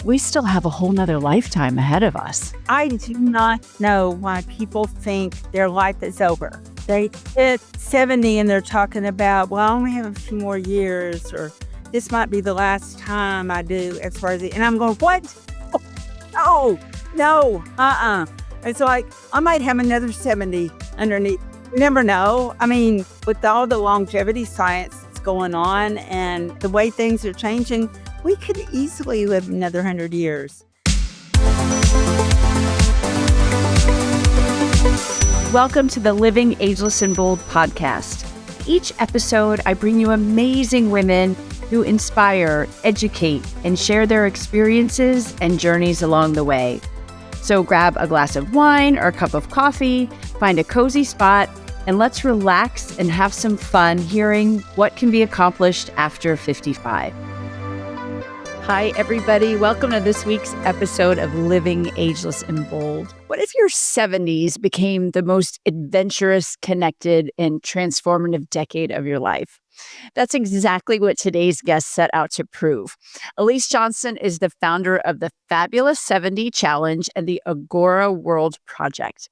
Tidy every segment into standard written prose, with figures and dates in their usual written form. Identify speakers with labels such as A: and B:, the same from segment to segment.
A: we still have a whole nother lifetime ahead of us.
B: I do not know why people think their life is over. They hit 70 and they're talking about, well, I only have a few more years, or this might be the last time I do X, Y, Z. And I'm going, what? No. It's like, I might have another 70 underneath. You never know. I mean, with all the longevity science that's going on and the way things are changing, we could easily live another 100 years.
A: Welcome to the Living Ageless and Bold podcast. Each episode, I bring you amazing women who inspire, educate, and share their experiences and journeys along the way. So grab a glass of wine or a cup of coffee, find a cozy spot, and let's relax and have some fun hearing what can be accomplished after 55. Hi, everybody. Welcome to this week's episode of Living Ageless and Bold. What if your 70s became the most adventurous, connected, and transformative decade of your life? That's exactly what today's guest set out to prove. Alese Johnston is the founder of the Fabulous 70 Challenge and the Agora World Project.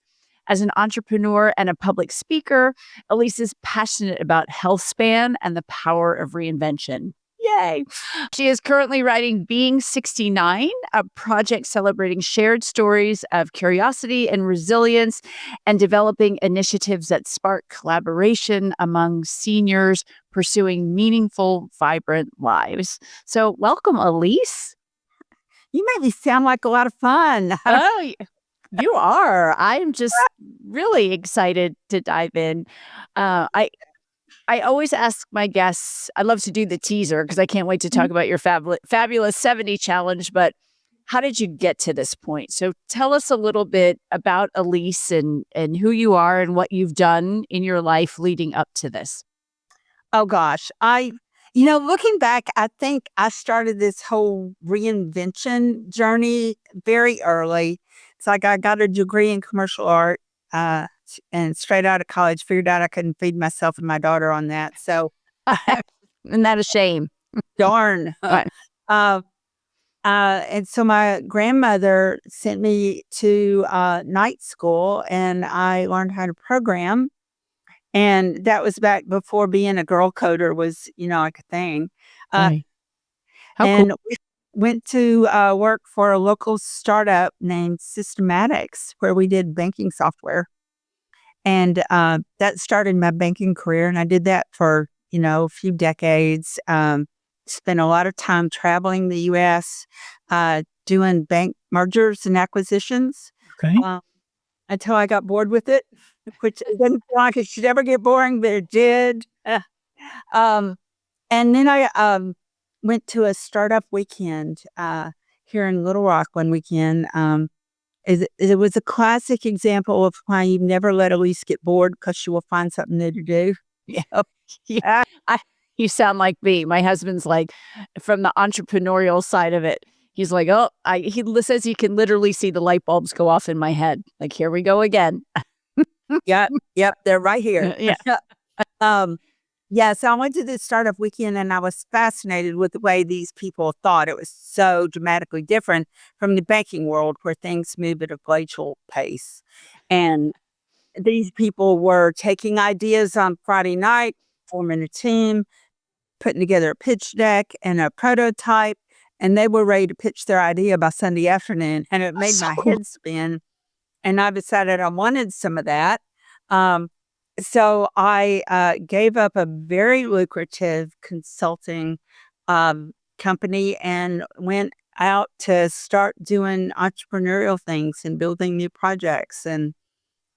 A: As an entrepreneur and a public speaker, Alese is passionate about healthspan and the power of reinvention. Yay! She is currently writing Being 69, a project celebrating shared stories of curiosity and resilience and developing initiatives that spark collaboration among seniors pursuing meaningful, vibrant lives. So welcome, Alese.
B: You make me sound like a lot of fun.
A: Oh, you are. I'm just really excited to dive in. I always ask my guests, I love to do the teaser because I can't wait to talk about your fabulous 70 challenge, but how did you get to this point? So tell us a little bit about Alese and who you are and what you've done in your life leading up to this.
B: Oh gosh, looking back, I think I started this whole reinvention journey very early. It's like I got a degree in commercial art, and straight out of college, figured out I couldn't feed myself and my daughter on that. So,
A: Isn't that a shame?
B: Darn.
A: Right.
B: And so my grandmother sent me to night school, and I learned how to program. And that was back before being a girl coder was, like a thing.
A: Right. How
B: and
A: cool.
B: we went to work for a local startup named Systematics, where we did banking software. And that started my banking career. And I did that for, a few decades. Spent a lot of time traveling the U.S., doing bank mergers and acquisitions.
A: Okay.
B: Until I got bored with it, which it didn't feel like it should ever get boring, but it did. And then I went to a startup weekend here in Little Rock one weekend. It was a classic example of why you never let Alese get bored because she will find something new to do.
A: Yeah. You sound like me. My husband's like, from the entrepreneurial side of it, he's like, he says he can literally see the light bulbs go off in my head. Like, here we go again.
B: Yep, they're right here.
A: Yeah.
B: So I went to this startup weekend and I was fascinated with the way these people thought. It was so dramatically different from the banking world where things move at a glacial pace. And these people were taking ideas on Friday night, forming a team, putting together a pitch deck and a prototype, and they were ready to pitch their idea by Sunday afternoon. And it made my head spin. And I decided I wanted some of that. So I gave up a very lucrative consulting company and went out to start doing entrepreneurial things and building new projects. And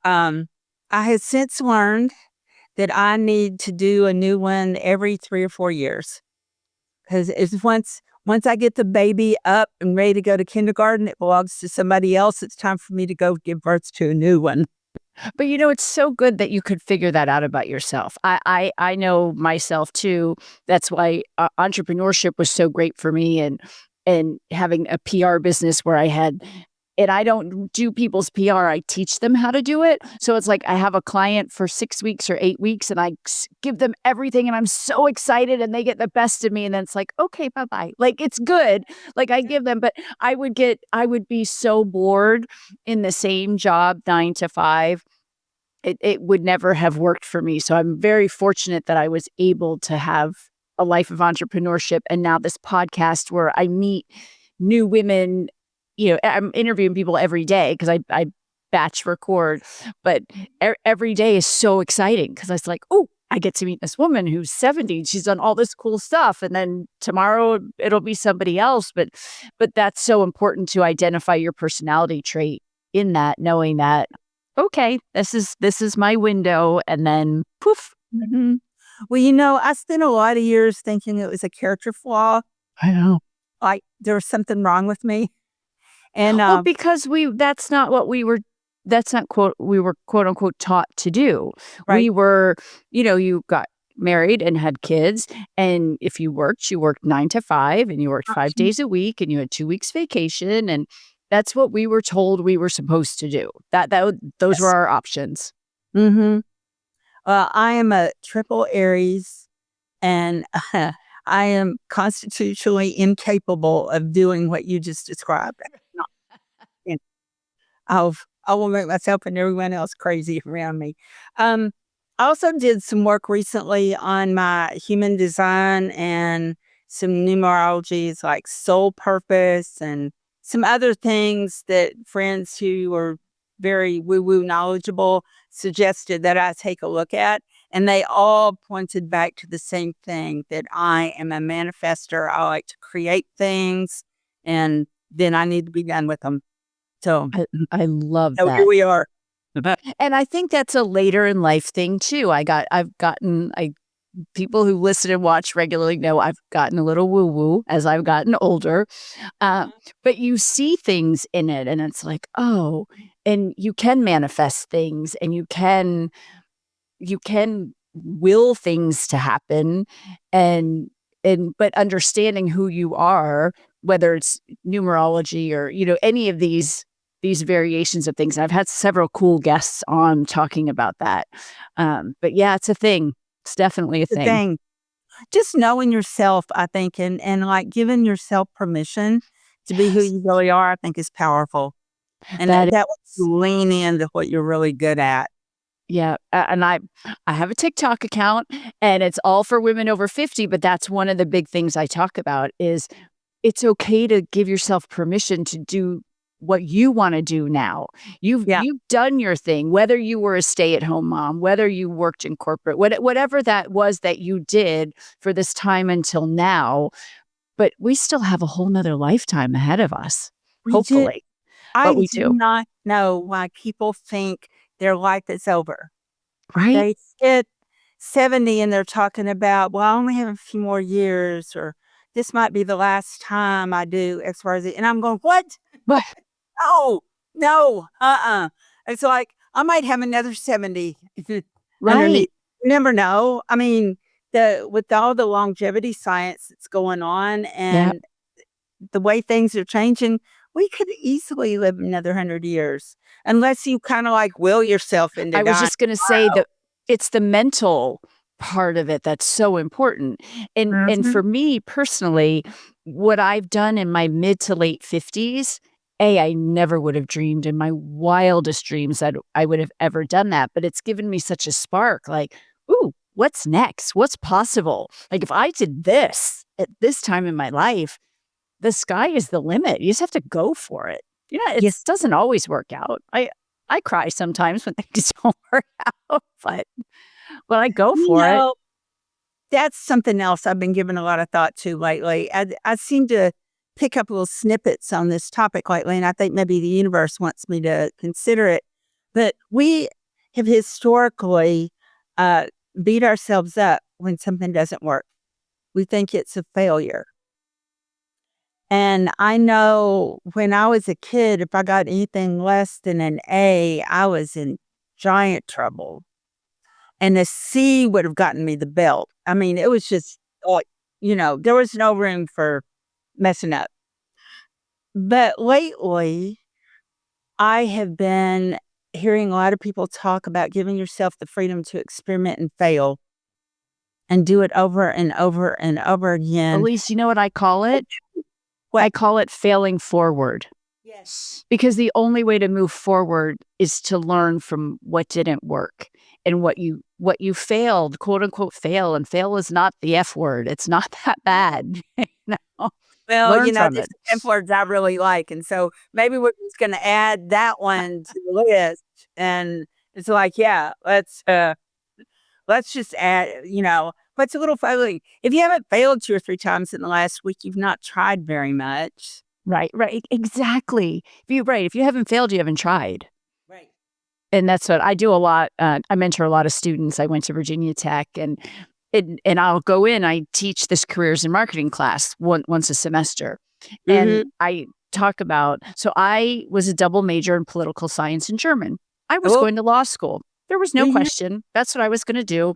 B: I have since learned that I need to do a new one every 3 or 4 years. Because once I get the baby up and ready to go to kindergarten, it belongs to somebody else. It's time for me to go give birth to a new one.
A: But it's so good that you could figure that out about yourself. I know myself too. That's why entrepreneurship was so great for me, and having a PR business where I had and I don't do people's PR. I teach them how to do it. So it's like I have a client for 6 weeks or 8 weeks and I give them everything and I'm so excited and they get the best of me. And then it's like, okay, bye-bye. Like it's good. Like I give them, but I would be so bored in the same job 9 to 5. It would never have worked for me. So I'm very fortunate that I was able to have a life of entrepreneurship and now this podcast where I meet new women. I'm interviewing people every day because I batch record, but every day is so exciting because I was like, oh, I get to meet this woman who's 70. She's done all this cool stuff. And then tomorrow it'll be somebody else. But that's so important to identify your personality trait in that, knowing that, okay, this is my window. And then poof.
B: Mm-hmm. Well, I spent a lot of years thinking it was a character flaw.
A: I know.
B: Like there was something wrong with me. And
A: well, because that's not what we were quote unquote taught to do.
B: Right.
A: We were, you got married and had kids. And if you worked 9 to 5 and you worked 5 days a week and you had 2 weeks vacation. And that's what we were told we were supposed to do. Those were our options.
B: Mm-hmm. I am a triple Aries and I am constitutionally incapable of doing what you just described. I will make myself and everyone else crazy around me. I also did some work recently on my human design and some numerologies like soul purpose and some other things that friends who are very woo-woo knowledgeable suggested that I take a look at. And they all pointed back to the same thing, that I am a manifester. I like to create things and then I need to be done with them. So
A: I love that.
B: Here we are.
A: And I think that's a later in life thing too. People who listen and watch regularly know I've gotten a little woo-woo as I've gotten older. But you see things in it and it's like, oh, and you can manifest things and you can will things to happen but understanding who you are, whether it's numerology or, any of these variations of things. And I've had several cool guests on talking about that. But yeah, it's a thing. It's definitely a thing.
B: Just knowing yourself, I think, and like giving yourself permission to be who you really are, I think is powerful. And that will lean into what you're really good at.
A: Yeah. And I have a TikTok account and it's all for women over 50, but that's one of the big things I talk about is it's okay to give yourself permission to do what you want to do now. You've done your thing, whether you were a stay-at-home mom, whether you worked in corporate, whatever that was that you did for this time until now, but we still have a whole nother lifetime ahead of us, hopefully.
B: I do not know why people think their life is over.
A: Right.
B: They hit 70 and they're talking about, well, I only have a few more years, or this might be the last time I do X, Y, Z. And I'm going, what? No. It's like, I might have another 70.
A: Right.
B: You never know. I mean, with all the longevity science that's going on and the way things are changing, we could easily live another 100 years unless you kind of like will yourself into
A: I was just going to say that it's the mental part of it that's so important. And for me personally, what I've done in my mid to late 50s, I never would have dreamed in my wildest dreams that I would have ever done that. But it's given me such a spark, like, ooh, what's next? What's possible? Like if I did this at this time in my life, the sky is the limit. You just have to go for it. It doesn't always work out. I cry sometimes when things don't work out, but I go for it.
B: That's something else I've been giving a lot of thought to lately. I seem to pick up little snippets on this topic lately, and I think maybe the universe wants me to consider it. But we have historically beat ourselves up when something doesn't work. We think it's a failure. And I know when I was a kid, if I got anything less than an A, I was in giant trouble. And a C would have gotten me the belt. I mean, it was just, there was no room for messing up. But lately, I have been hearing a lot of people talk about giving yourself the freedom to experiment and fail and do it over and over and over again.
A: Elise, you know what I call it?
B: What?
A: I call it failing forward.
B: Yes.
A: Because the only way to move forward is to learn from what didn't work and what you failed, quote unquote, fail. And fail is not the F word. It's not that bad. No.
B: Well,
A: Learn from
B: there's
A: it.
B: some F words I really like. And so maybe we're just going to add that one to the list. And it's like, yeah, let's just add, what's a little funny. If you haven't failed 2 or 3 times in the last week, you've not tried very much.
A: Right. Exactly. If you haven't failed, you haven't tried.
B: Right.
A: And that's what I do a lot. I mentor a lot of students. I went to Virginia Tech and I'll go in, I teach this careers in marketing class once a semester. And I talk about, so I was a double major in political science and German. I was going to law school. There was no question. That's what I was going to do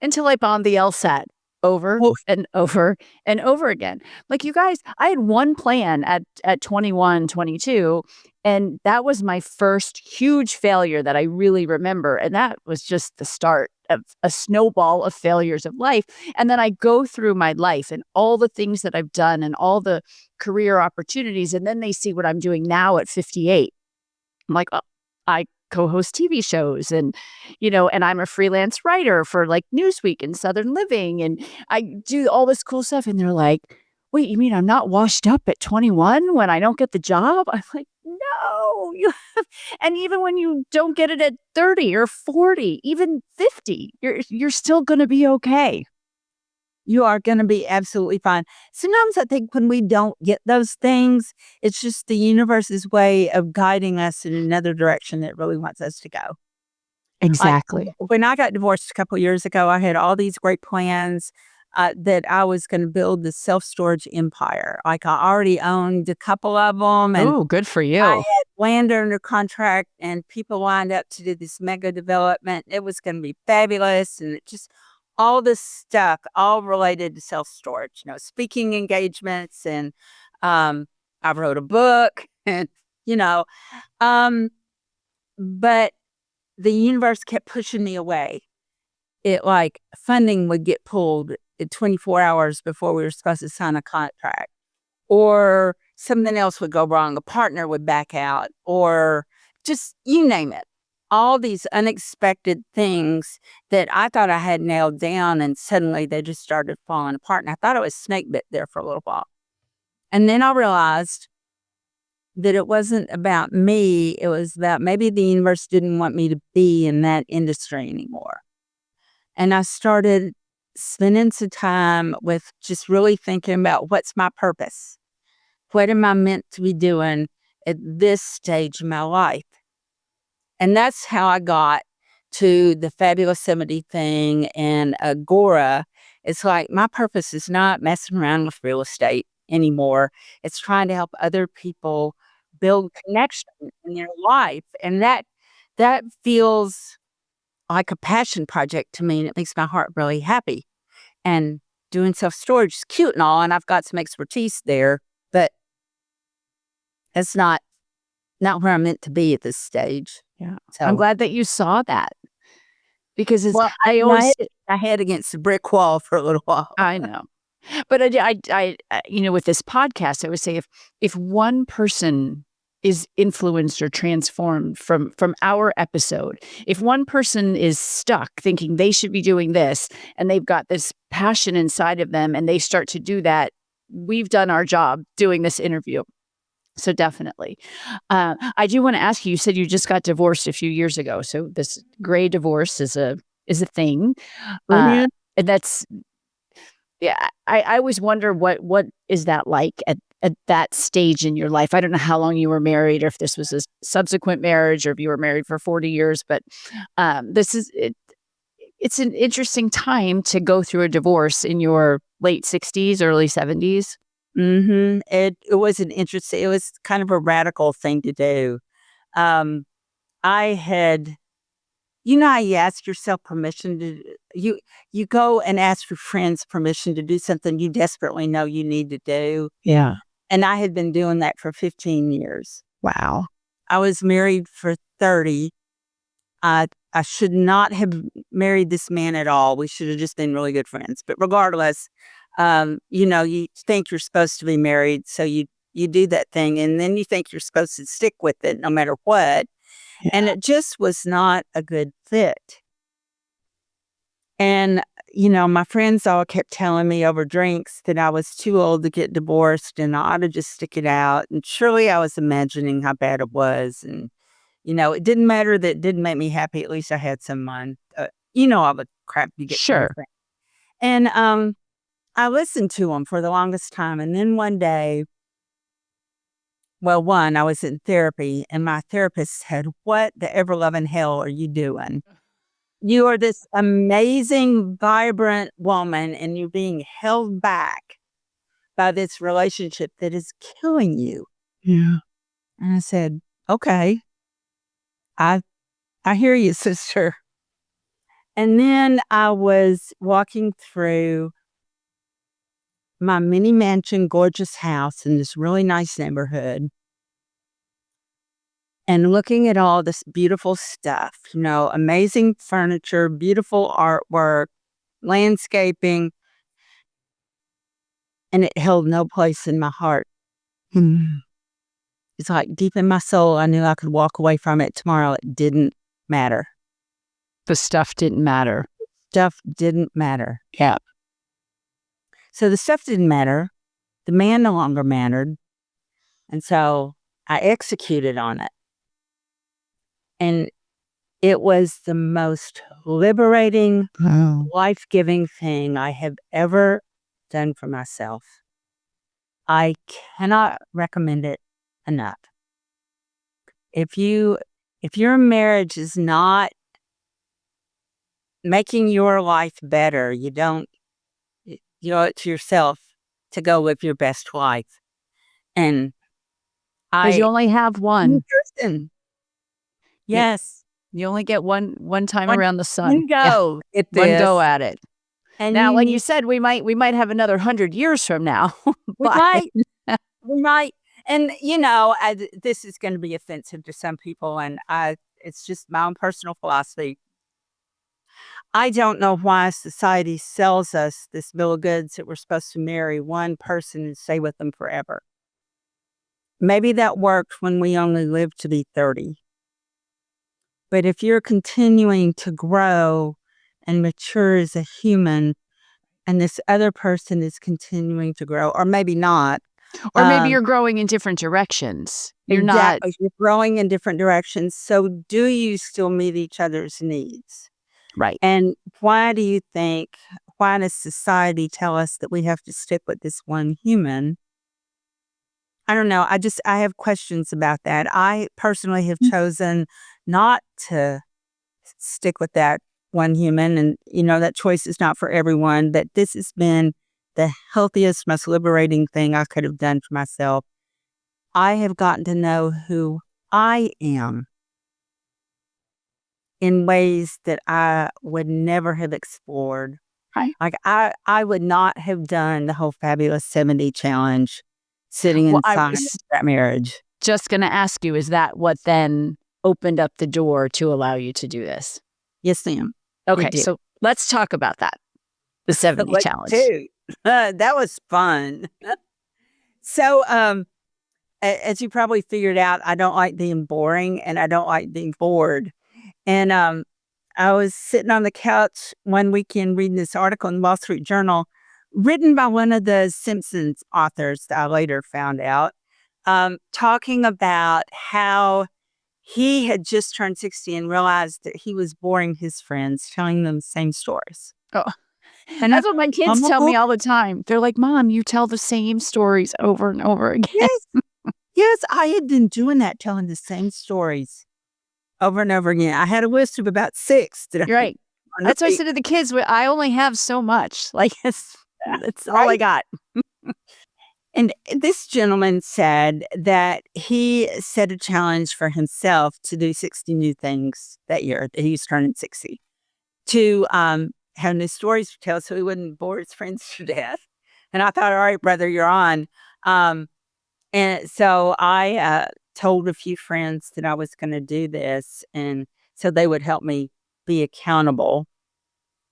A: until I bombed the LSAT over and over and over again. Like, you guys, I had one plan at 21, 22, and that was my first huge failure that I really remember. And that was just the start of a snowball of failures of life. And then I go through my life and all the things that I've done and all the career opportunities. And then they see what I'm doing now at 58. I'm like, oh, I co-host TV shows and I'm a freelance writer for like Newsweek and Southern Living. And I do all this cool stuff. And they're like, wait, you mean I'm not washed up at 21 when I don't get the job? I'm like, no. And even when you don't get it at 30 or 40, even 50, you're still going to be okay.
B: You are going to be absolutely fine. Sometimes I think when we don't get those things, it's just the universe's way of guiding us in another direction that it really wants us to go.
A: Exactly.
B: Like, when I got divorced a couple of years ago, I had all these great plans that I was going to build the self-storage empire. Like, I already owned a couple of them.
A: Oh, good for you.
B: I had land under contract and people lined up to do this mega development. It was going to be fabulous. And it just, all this stuff, all related to self-storage, speaking engagements. And I wrote a book and, but the universe kept pushing me away. It like funding would get pulled at 24 hours before we were supposed to sign a contract, or something else would go wrong. A partner would back out, or just you name it. All these unexpected things that I thought I had nailed down, and suddenly they just started falling apart. And I thought it was snake bit there for a little while. And then I realized that it wasn't about me. It was about maybe the universe didn't want me to be in that industry anymore. And I started spending some time with just really thinking about what's my purpose? What am I meant to be doing at this stage of my life? And that's how I got to the Fabulous 70 thing and Agora. It's like my purpose is not messing around with real estate anymore. It's trying to help other people build connection in their life. And that feels like a passion project to me, and it makes my heart really happy. And doing self-storage is cute and all, and I've got some expertise there, but it's not where I'm meant to be at this stage.
A: Yeah.
B: So
A: I'm glad that you saw that, because
B: I head against the brick wall for a little while.
A: I know. But I with this podcast, I would say if one person is influenced or transformed from our episode, if one person is stuck thinking they should be doing this and they've got this passion inside of them and they start to do that, we've done our job doing this interview. So definitely. I do want to ask you, you said you just got divorced a few years ago. So this gray divorce is a thing. And that's, yeah, I always wonder what is that like at that stage in your life. I don't know how long you were married, or if this was a subsequent marriage, or if you were married for 40 years, but it's an interesting time to go through a divorce in your late 60s, early 70s.
B: It was it was kind of a radical thing to do. I had, how you ask yourself permission to, you go and ask your friends permission to do something you desperately know you need to do.
A: Yeah.
B: And I had been doing that for 15 years.
A: Wow.
B: I was married for 30. I should not have married this man at all. We should have just been really good friends. But regardless, you think you're supposed to be married, so you do that thing, and then you think you're supposed to stick with it no matter what.
A: Yeah.
B: And it just was not a good fit. And, my friends all kept telling me over drinks that I was too old to get divorced and I ought to just stick it out. And surely I was imagining how bad it was. And, it didn't matter that it didn't make me happy. At least I had some money. All the crap you get.
A: Sure.
B: And I listened to them for the longest time. And then one day, I was in therapy and my therapist said, "What the ever-loving hell are you doing? You are this amazing, vibrant woman and you're being held back by this relationship that is killing you."
A: Yeah.
B: And I said, "Okay, I hear you, sister." And then I was walking through my mini mansion, gorgeous house in this really nice neighborhood and looking at all this beautiful stuff, amazing furniture, beautiful artwork, landscaping, and it held no place in my heart. It's like deep in my soul, I knew I could walk away from it tomorrow. It didn't matter.
A: The stuff didn't matter.
B: Stuff didn't matter.
A: Yeah.
B: So the stuff didn't matter. The man no longer mattered. And so I executed on it. And it was the most liberating, life-giving thing I have ever done for myself. I cannot recommend it enough. If your marriage is not making your life better, you owe it to yourself to go live your best life. And
A: Because you only have one.
B: person. Yes.
A: You only get one time around the sun.
B: One go.
A: Yeah. One go at it.
B: And
A: now, like you said, we might have another 100 years from now.
B: We might. And, this is going to be offensive to some people. And it's just my own personal philosophy. I don't know why society sells us this bill of goods that we're supposed to marry one person and stay with them forever. Maybe that worked when we only lived to be 30. But if you're continuing to grow and mature as a human, and this other person is continuing to grow, or maybe not.
A: Or maybe you're growing in different directions. You're
B: growing in different directions. So do you still meet each other's needs?
A: Right.
B: And why does society tell us that we have to stick with this one human? I don't know. I have questions about that. I personally have chosen not to stick with that one human. And, that choice is not for everyone, but this has been the healthiest, most liberating thing I could have done for myself. I have gotten to know who I am in ways that I would never have explored.
A: Right.
B: Like I would not have done the whole Fabulous 70 challenge sitting inside that marriage.
A: Just going to ask you, is that what then opened up the door to allow you to do this?
B: Yes, ma'am.
A: Okay, so let's talk about that. The 70 challenge.
B: That was fun. So, as you probably figured out, I don't like being boring and I don't like being bored. And I was sitting on the couch one weekend reading this article in the Wall Street Journal written by one of the Simpsons authors that I later found out, talking about how he had just turned 60 and realized that he was boring his friends, telling them the same stories.
A: Oh, and that's what my kids tell me all the time. They're like, "Mom, you tell the same stories over and over again."
B: Yes, I had been doing that, telling the same stories over and over again. I had a list of about 6.
A: You're right. That's what I said to the kids. I only have so much. Like, that's all I got.
B: And this gentleman said that he set a challenge for himself to do 60 new things that year. He's turning 60. To have new stories to tell so he wouldn't bore his friends to death. And I thought, all right, brother, you're on. And so I told a few friends that I was going to do this, and so they would help me be accountable.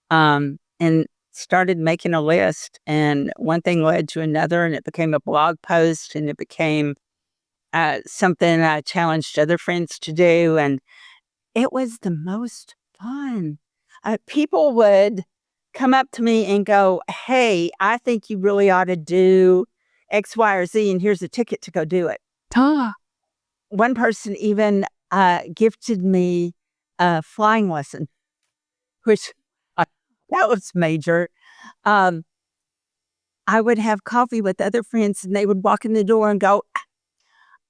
B: And started making a list, and one thing led to another, and it became a blog post, and it became something I challenged other friends to do, and it was the most fun. People would come up to me and go, "Hey, I think you really ought to do X, Y, or Z, and here's a ticket to go do it."
A: Ah,
B: One person even gifted me a flying lesson, which that was major. Um, I would have coffee with other friends, and they would walk in the door and go,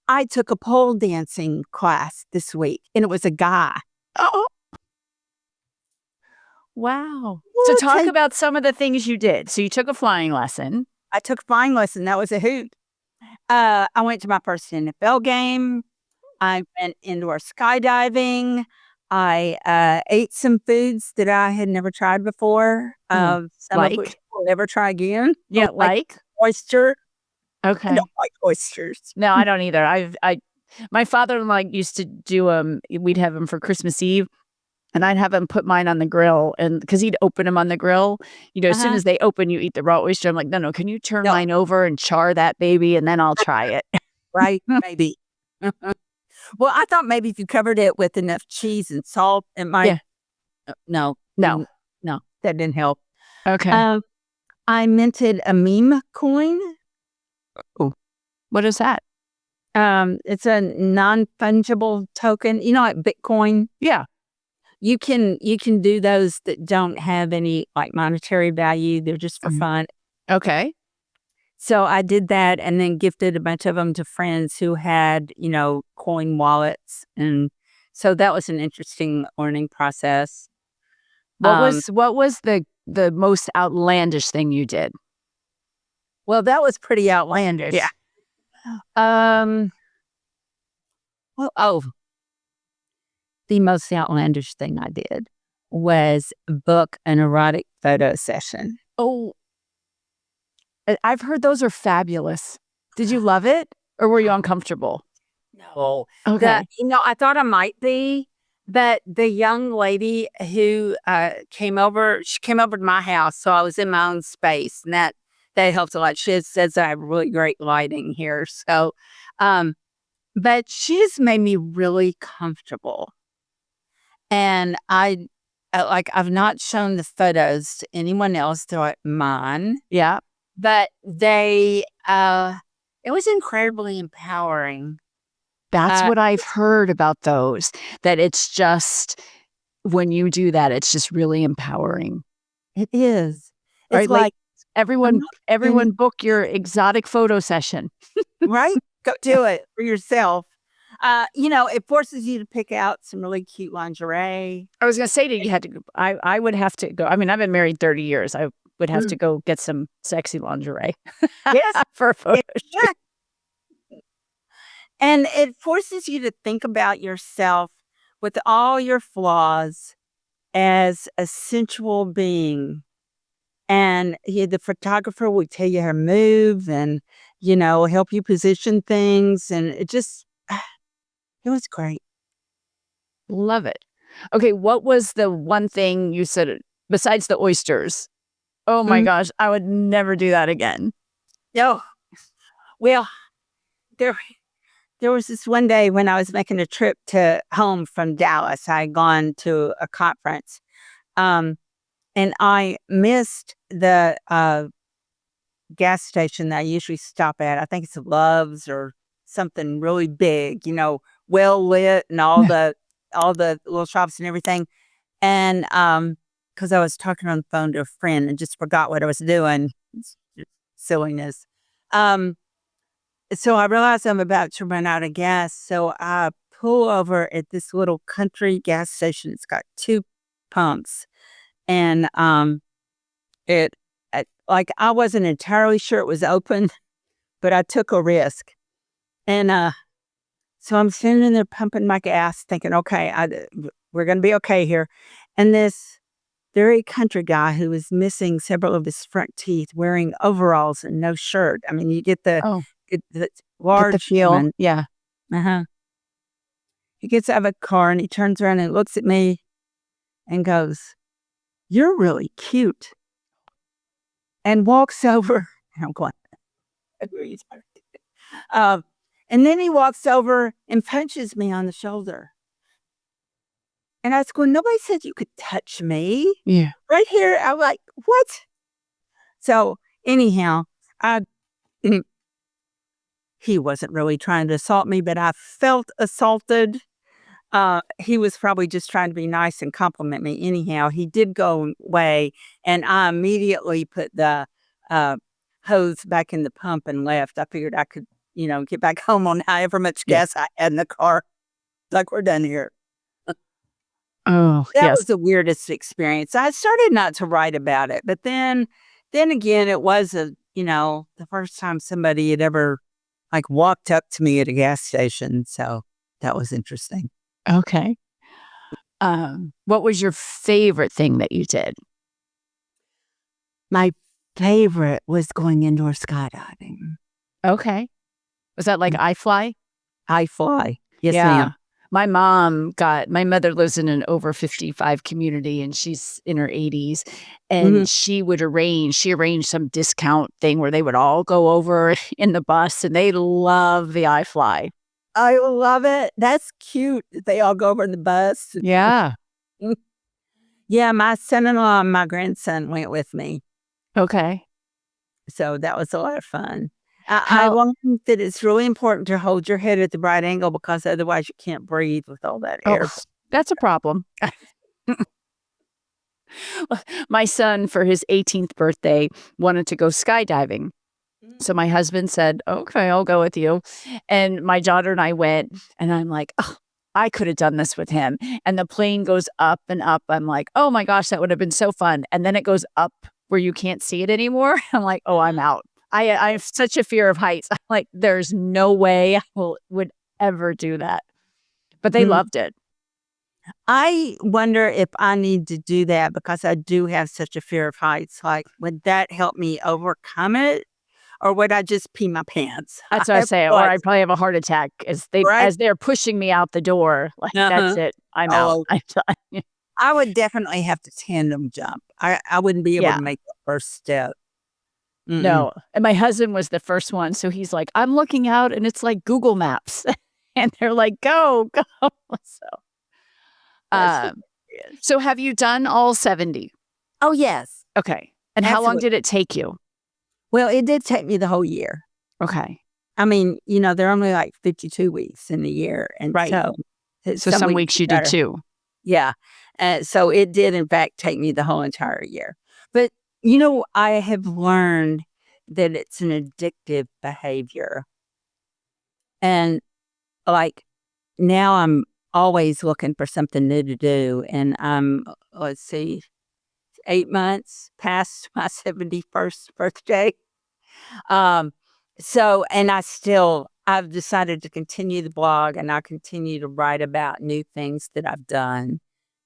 B: "I took a pole dancing class this week," and it was a guy.
A: oh, wow. So
B: Well,
A: talk about some of the things you did. So you took a flying lesson.
B: I took a flying lesson. That was a hoot. I went to my first NFL game. I went indoor skydiving. I ate some foods that I had never tried before. Some
A: like?
B: of which I'll never try again.
A: Yeah,
B: Like oyster. I
A: Okay.
B: don't like oysters.
A: No, I don't either. My father-in-law used to do we'd have them for Christmas Eve, and I'd have him put mine on the grill, and because he'd open them on the grill, as soon as they open, you eat the raw oyster. I'm like, no, can you turn
B: No.
A: mine over and char that baby, and then I'll try it.
B: Right? Maybe. Well, I thought maybe if you covered it with enough cheese and salt, it might.
A: Yeah.
B: No,
A: No.
B: that didn't help.
A: Okay.
B: I minted a meme coin.
A: What is that?
B: It's a non-fungible token. Like Bitcoin.
A: Yeah.
B: You can do those that don't have any like monetary value. They're just for fun.
A: Okay.
B: So I did that, and then gifted a bunch of them to friends who had, coin wallets. And so that was an interesting learning process.
A: What was the most outlandish thing you did?
B: Well, that was pretty outlandish.
A: Yeah.
B: The most outlandish thing I did was book an erotic photo session.
A: Oh, I've heard those are fabulous. Did you love it, or were you uncomfortable?
B: No.
A: Okay.
B: I thought I might be, but the young lady who came over to my house, so I was in my own space, and that helps a lot. She says I have really great lighting here, so, but she just made me really comfortable. And I've not shown the photos to anyone else, they're mine.
A: Yeah.
B: But it was incredibly empowering.
A: That's what I've heard about those, that it's just, when you do that, it's just really empowering.
B: It is. It's
A: right? Like everyone book your exotic photo session.
B: Right? Go do it for yourself. It forces you to pick out some really cute lingerie.
A: I was going to say that you had to, I would have to go. I mean, I've been married 30 years. I would have to go get some sexy lingerie.
B: Yes.
A: For a photo shoot.
B: And it forces you to think about yourself with all your flaws as a sensual being. And the photographer will tell you how to move and, help you position things. And it was great.
A: Love it. Okay, what was the one thing you said besides the oysters? Oh my gosh, I would never do that again.
B: No. Well, there was this one day when I was making a trip home from Dallas. I had gone to a conference, and I missed the gas station that I usually stop at. I think it's Love's or something really big, well lit, and all the little shops and everything. And because I was talking on the phone to a friend and just forgot what I was doing. It's just silliness. So I realized I'm about to run out of gas. So I pull over at this little country gas station. It's got 2 pumps. And I wasn't entirely sure it was open, but I took a risk. And so I'm sitting in there pumping my gas thinking, okay, we're going to be okay here. And this very country guy who was missing several of his front teeth, wearing overalls and no shirt. I mean, you get the large
A: feel.
B: human.
A: Yeah.
B: Uh-huh. He gets out of a car and he turns around and looks at me and goes, "You're really cute." And walks over. I'm going, and then he walks over and punches me on the shoulder. And I was going, "Nobody said you could touch me."
A: Yeah.
B: Right here. I'm like, "What?" So anyhow, I he wasn't really trying to assault me, but I felt assaulted. He was probably just trying to be nice and compliment me. Anyhow, he did go away, and I immediately put the hose back in the pump and left. I figured I could, get back home on however much gas I had in the car. Like, we're done here.
A: Oh,
B: That
A: yes.
B: was the weirdest experience. I started not to write about it, but then again, it was the first time somebody had ever walked up to me at a gas station. So that was interesting.
A: Okay. What was your favorite thing that you did?
B: My favorite was going indoor skydiving.
A: Okay. Was that like iFly?
B: iFly. Yes,
A: Yeah.
B: ma'am.
A: My mother lives in an over 55 community and she's in her 80s. And she arranged some discount thing where they would all go over in the bus and they love the iFly.
B: I love it. That's cute. They all go over in the bus.
A: Yeah.
B: Yeah, my son-in-law and my grandson went with me.
A: Okay.
B: So that was a lot of fun. I learned that it's really important to hold your head at the right angle because otherwise you can't breathe with all that air.
A: That's a problem. My son, for his 18th birthday, wanted to go skydiving. So my husband said, "Okay, I'll go with you." And my daughter and I went, and I'm like, "Oh, I could have done this with him." And the plane goes up and up. I'm like, "Oh my gosh, that would have been so fun." And then it goes up where you can't see it anymore. I'm like, "Oh, I'm out." I have such a fear of heights. I'm like, there's no way I would ever do that. But they loved it.
B: I wonder if I need to do that because I do have such a fear of heights. Like, would that help me overcome it? Or would I just pee my pants?
A: That's what I say. Or I'd probably have a heart attack as they're pushing me out the door. Like, that's it. I'm out. I'm done.
B: I would definitely have to tandem jump. I wouldn't be able to make the first step.
A: No. And my husband was the first one. So he's like, I'm looking out and it's like Google Maps. And they're like, go. So have you done all 70?
B: Oh, yes.
A: Okay. And how long did it take you?
B: Well, it did take me the whole year.
A: Okay.
B: I mean, they're only like 52 weeks in the year. And
A: so some weeks you did too.
B: Yeah. So it did, in fact, take me the whole entire year. But, I have learned that it's an addictive behavior. And now I'm always looking for something new to do. And I'm, 8 months past my 71st birthday. And I've decided to continue the blog and I continue to write about new things that I've done.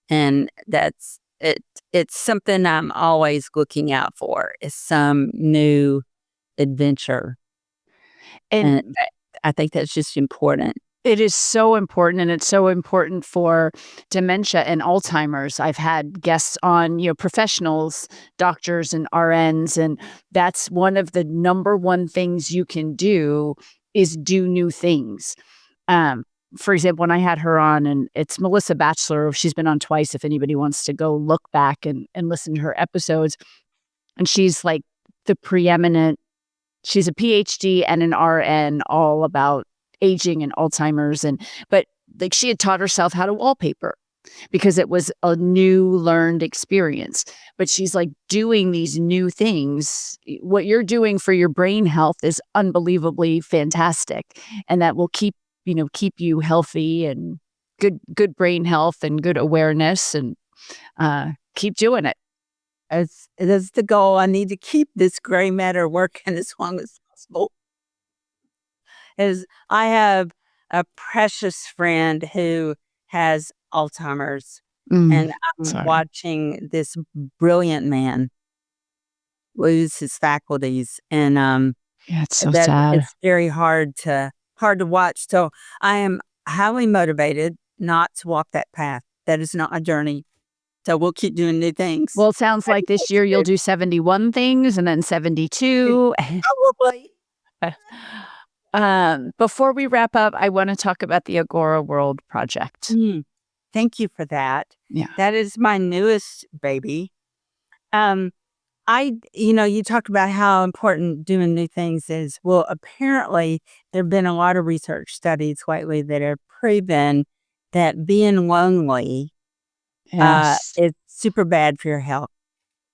B: And that's it. It's something I'm always looking out for is some new adventure. And I think that's just important.
A: It is so important, and it's so important for dementia and Alzheimer's. I've had guests on, professionals, doctors and RNs, and that's one of the number one things you can do is do new things. For example, when I had her on, and it's Melissa Batchelor, she's been on twice if anybody wants to go look back and listen to her episodes. And she's like the preeminent, she's a PhD and an RN all about aging and Alzheimer's, but she had taught herself how to wallpaper because it was a new learned experience. But she's like doing these new things. What you're doing for your brain health is unbelievably fantastic, and that will keep you healthy and good brain health and good awareness, and keep doing it.
B: That's the goal. I need to keep this gray matter working as long as possible. I have a precious friend who has Alzheimer's, and I'm watching this brilliant man lose his faculties. And
A: it's so sad.
B: It's very hard to hard to watch. So I am highly motivated not to walk that path. That is not my journey. So we'll keep doing new things.
A: Well, it sounds like this year you'll do 71 things and then 72.
B: Probably.
A: Before we wrap up, I want to talk about the Agora World Project.
B: Thank you for that.
A: Yeah.
B: That is my newest baby. You talked about how important doing new things is. Well, apparently there have been a lot of research studies lately that have proven that being lonely is super bad for your health.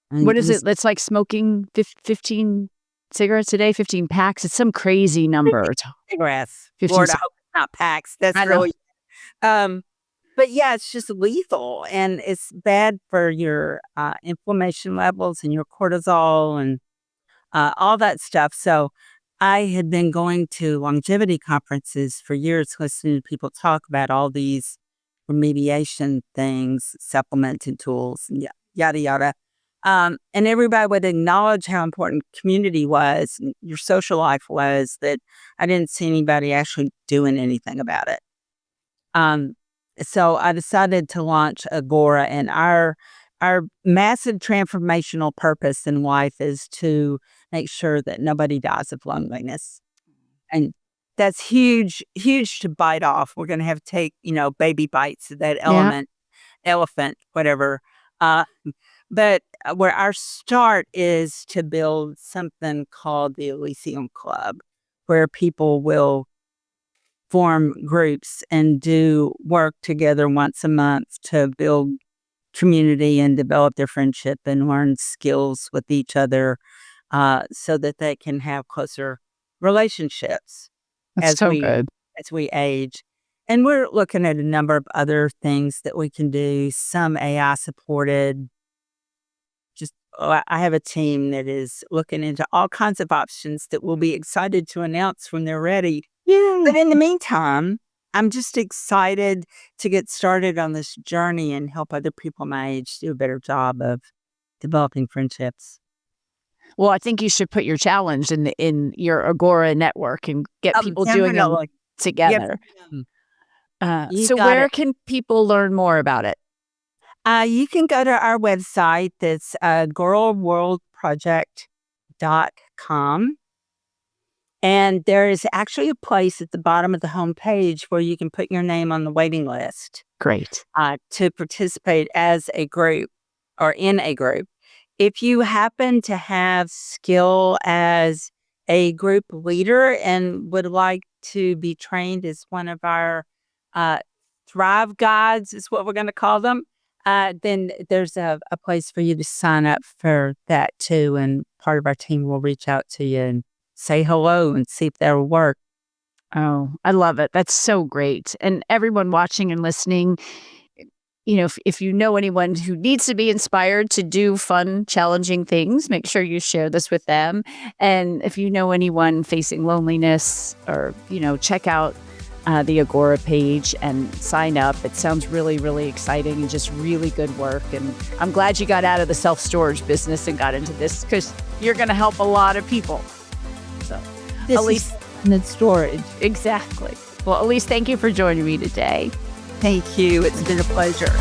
B: And
A: what is it? It's like smoking 15 cigarettes a day, 15 packs. It's some crazy number.
B: Cigarettes. Lord, I hope it's not packs. That's really... But yeah, it's just lethal, and it's bad for your inflammation levels and your cortisol and all that stuff. So I had been going to longevity conferences for years, listening to people talk about all these remediation things, supplements and tools, and yada, yada. And everybody would acknowledge how important community was, and your social life was, that I didn't see anybody actually doing anything about it. So I decided to launch Agora, and our massive transformational purpose in life is to make sure that nobody dies of loneliness. And that's huge, huge to bite off. We're going to have to take, baby bites of that elephant, whatever. But where our start is to build something called the Elysium Club, where people will form groups and do work together once a month to build community and develop their friendship and learn skills with each other, so that they can have closer relationships as we age. And we're looking at a number of other things that we can do, some AI supported. I have a team that is looking into all kinds of options that we'll be excited to announce when they're ready.
A: Yeah.
B: But in the meantime, I'm just excited to get started on this journey and help other people my age do a better job of developing friendships.
A: Well, I think you should put your challenge in your Agora network and get people doing it together. So where can people learn more about it?
B: You can go to our website. That's agoraworldproject.com. And there is actually a place at the bottom of the homepage where you can put your name on the waiting list.
A: Great.
B: To participate as a group or in a group. If you happen to have skill as a group leader and would like to be trained as one of our Thrive Guides, is what we're going to call them, then there's a place for you to sign up for that too. And part of our team will reach out to you and say hello and see if that'll work.
A: Oh, I love it. That's so great. And everyone watching and listening, if you know anyone who needs to be inspired to do fun, challenging things, make sure you share this with them. And if you know anyone facing loneliness, or, check out the Agora page and sign up. It sounds really, really exciting and just really good work. And I'm glad you got out of the self-storage business and got into this, because you're going to help a lot of people. So,
B: Elise, in storage.
A: Exactly. Well, Elise, thank you for joining me today.
B: Thank you. It's been a pleasure.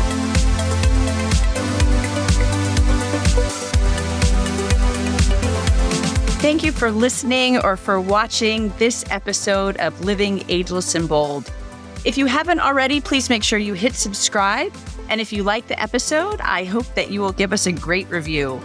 A: Thank you for listening or for watching this episode of Living Ageless and Bold. If you haven't already, please make sure you hit subscribe. And if you like the episode, I hope that you will give us a great review.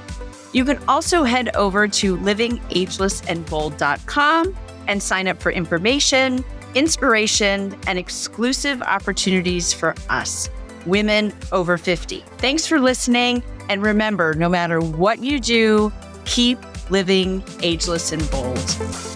A: You can also head over to livingagelessandbold.com and sign up for information, inspiration, and exclusive opportunities for us, women over 50. Thanks for listening. And remember, no matter what you do, keep living ageless and bold.